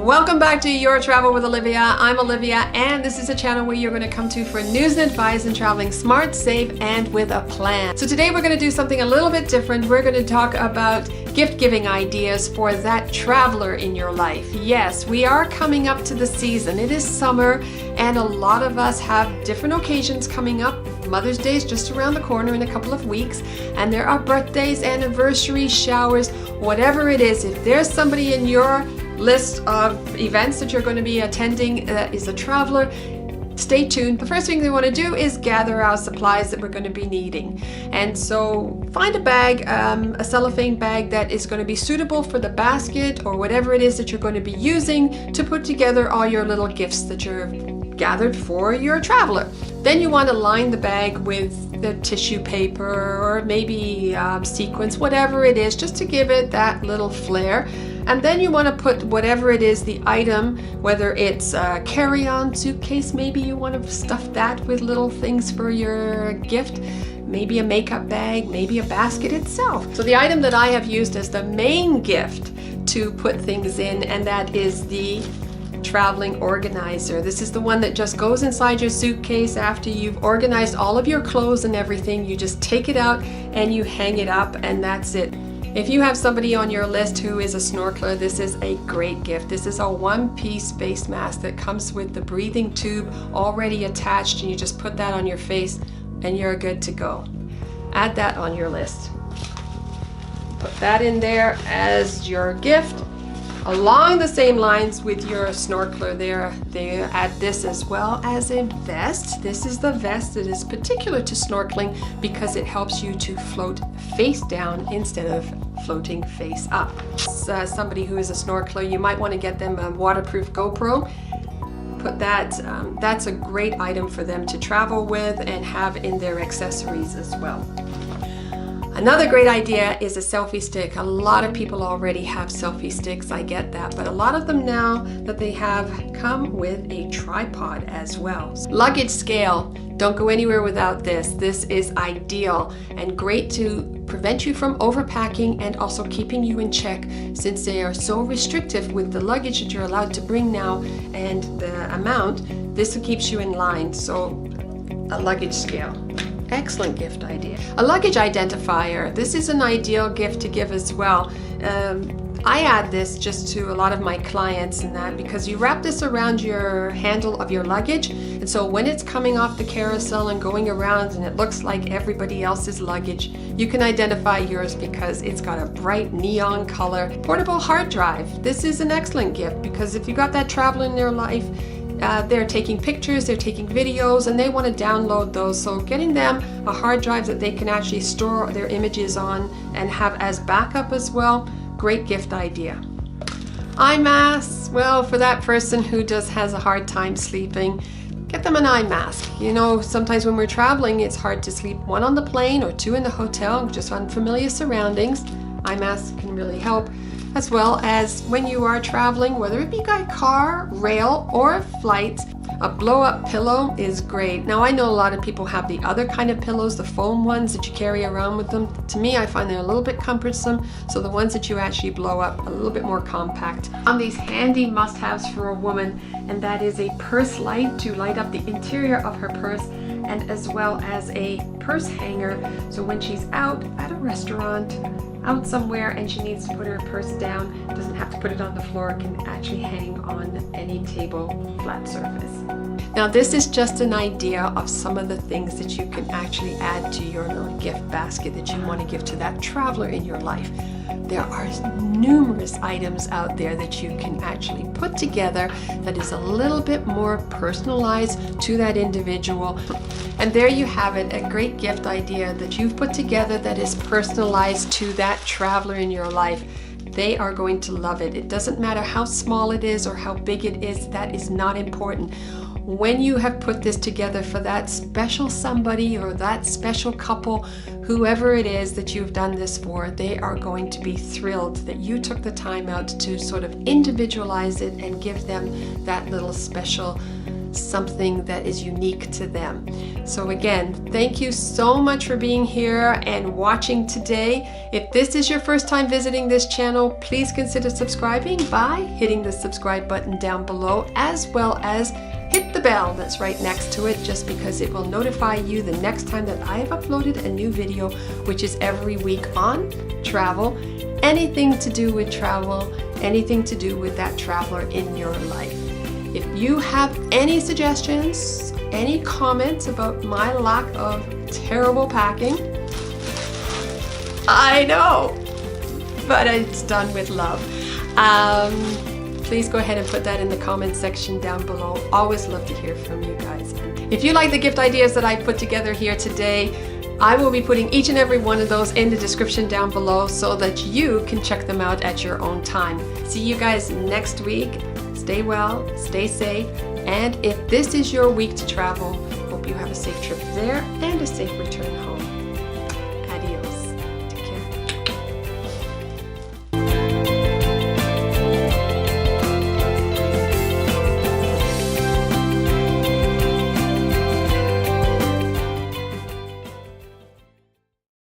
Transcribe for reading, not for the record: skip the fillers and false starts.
Welcome back to Your Travel with Olivia. I'm Olivia, and this is a channel where you're going to come to for news and advice in traveling smart, safe, and with a plan. So today we're going to do something a little bit different. We're going to talk about gift-giving ideas for that traveler in your life. Yes, we are coming up to the season. It is summer, and a lot of us have different occasions coming up. Mother's Day is just around the corner in a couple of weeks, and there are birthdays, anniversaries, showers, whatever it is. If there's somebody in your list of events that you're going to be attending that is a traveler, stay tuned. The first thing we want to do is gather our supplies that we're going to be needing. And so find a bag, a cellophane bag that is going to be suitable for the basket or whatever it is that you're going to be using to put together all your little gifts that you're gathered for your traveler. Then you want to line the bag with the tissue paper or maybe sequins, whatever it is, just to give it that little flair. And then you want to put whatever it is, the item, whether it's a carry-on suitcase, maybe you want to stuff that with little things for your gift, maybe a makeup bag, maybe a basket itself. So the item that I have used as the main gift to put things in, and that is the traveling organizer. This is the one that just goes inside your suitcase after you've organized all of your clothes and everything. You just take it out and you hang it up, and that's it. If you have somebody on your list who is a snorkeler, this is a great gift. This is a one-piece face mask that comes with the breathing tube already attached, and you just put that on your face and you're good to go. Add that on your list. Put that in there as your gift. Along the same lines with your snorkeler there, they add this as well as a vest. This is the vest that is particular to snorkeling because it helps you to float face down instead of floating face up. Somebody who is a snorkeler, you might want to get them a waterproof GoPro. Put that, that's a great item for them to travel with and have in their accessories as well. Another great idea is a selfie stick. A lot of people already have selfie sticks, I get that, but a lot of them now that they have come with a tripod as well. Luggage scale, don't go anywhere without this. This is ideal and great to prevent you from overpacking and also keeping you in check, since they are so restrictive with the luggage that you're allowed to bring now and the amount. This keeps you in line. So a luggage scale. Excellent gift idea. A luggage identifier. This is an ideal gift to give as well. I add this just to a lot of my clients and that because you wrap this around your handle of your luggage, and so when it's coming off the carousel and going around and it looks like everybody else's luggage, you can identify yours because it's got a bright neon color. Portable hard drive. This is an excellent gift because if you got that traveler in their life, they're taking pictures, they're taking videos, and they want to download those. So getting them a hard drive that they can actually store their images on and have as backup as well, great gift idea. Eye masks, well, for that person who just has a hard time sleeping, get them an eye mask. You know, sometimes when we're traveling, it's hard to sleep, one on the plane or two in the hotel, just unfamiliar surroundings. Eye masks can really help. As well as when you are traveling, whether it be by car, rail, or flight, a blow-up pillow is great. Now I know a lot of people have the other kind of pillows, the foam ones that you carry around with them. To me, I find they're a little bit cumbersome, so the ones that you actually blow up, a little bit more compact. On these handy must-haves for a woman, and that is a purse light to light up the interior of her purse, and as well as a purse hanger, so when she's out at a restaurant, out somewhere, and she needs to put her purse down, doesn't have to put it on the floor, can actually hang on any table, flat surface. Now this is just an idea of some of the things that you can actually add to your little gift basket that you want to give to that traveler in your life. There are numerous items out there that you can actually put together that is a little bit more personalized to that individual. And there you have it, a great gift idea that you've put together that is personalized to that traveler in your life. They are going to love it. It doesn't matter how small it is or how big it is, that is not important. When you have put this together for that special somebody or that special couple, whoever it is that you've done this for, they are going to be thrilled that you took the time out to sort of individualize it and give them that little special something that is unique to them. So again, thank you so much for being here and watching today. If this is your first time visiting this channel, please consider subscribing by hitting the subscribe button down below, as well as hit the bell that's right next to it, just because it will notify you the next time that I have uploaded a new video, which is every week on travel, anything to do with travel, anything to do with that traveler in your life. If you have any suggestions, any comments about my lack of terrible packing, I know, but it's done with love. Please go ahead and put that in the comment section down below. Always love to hear from you guys. If you like the gift ideas that I put together here today, I will be putting each and every one of those in the description down below so that you can check them out at your own time. See you guys next week. Stay well, stay safe, and if this is your week to travel, hope you have a safe trip there and a safe return home.